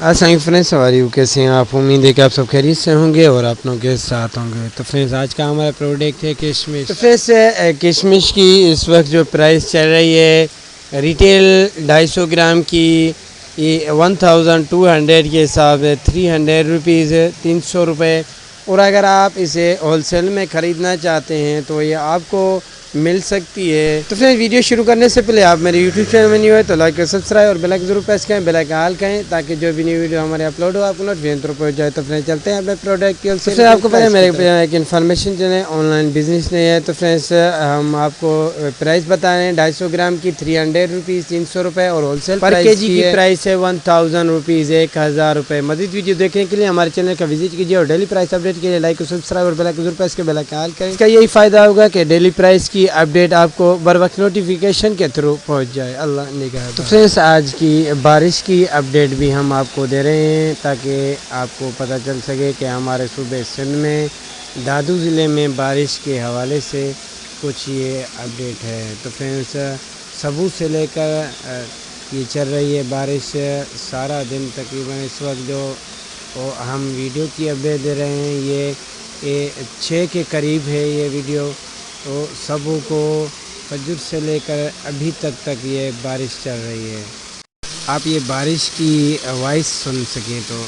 السلام فرینڈس، سواری کیسے ہیں آپ؟ امید ہے کہ آپ سب خیریت سے ہوں گے اور اپنوں کے ساتھ ہوں گے۔ تو فرینڈس آج کا ہمارا پروڈکٹ ہے کشمش۔ تو فرینڈس کشمش کی اس وقت جو پرائس چل رہی ہے ریٹیل 250 گرام کی یہ 1200 کے حساب سے 300 روپیز، 300 روپے، اور اگر آپ اسے ہول سیل میں خریدنا چاہتے ہیں تو یہ آپ کو مل سکتی ہے۔ تو پھر ویڈیو شروع کرنے سے پہلے آپ میرے یوٹیوب چینل میں نیو ہے تو لائک اور سبسکرائب اور بیل آئکن ضرور پریس کریں، بیل آئکن آل کریں تاکہ جو بھی نیو ویڈیو ہمارے اپلوڈ ہو آپ کو نوٹیفیکیشن تھرو پہنچ جائے۔ تو فرینڈس چلتے ہیں اپنے پروڈکٹ کی اور پھر آپ کو پتہ ہے میرے ایک انفارمیشن جو ہے آن لائن بزنس نہیں ہے۔ تو فرینڈس ہم آپ کو پرائس بتا رہے ہیں 250 گرام کی 300 روپیز، 300 روپے، اور ہول سیل پر کے جی کی پرائس ہے 1000 روپیز، 1000 روپے۔ مزید ویڈیو دیکھنے کے لیے ہمارے چینل کا وزٹ کیجیے اور ڈیلی پرائس اپڈیٹ کے لیے لائک اور سبسکرائب اور بیل آئکن ضرور پریس کریں، بیل آئکن آل کریں۔ اس کا یہی فائدہ ہوگا کہ ڈیلی پرائس کی اپڈیٹ آپ کو بر وقت نوٹیفیکیشن کے تھرو پہنچ جائے۔ اللہ نگہبان۔ تو فرینڈس آج کی بارش کی اپڈیٹ بھی ہم آپ کو دے رہے ہیں تاکہ آپ کو پتہ چل سکے کہ ہمارے صوبے سندھ میں دادو ضلع میں بارش کے حوالے سے کچھ یہ اپڈیٹ ہے۔ تو فرینڈس صبح سے لے کر یہ چل رہی ہے بارش سارا دن تقریباً۔ اس وقت جو ہم ویڈیو کی اپڈیٹ دے رہے ہیں یہ 6 کے قریب ہے یہ ویڈیو۔ تو صبح کو فجر سے لے کر ابھی تک یہ بارش چل رہی ہے۔ آپ یہ بارش کی وائس سن سکیں تو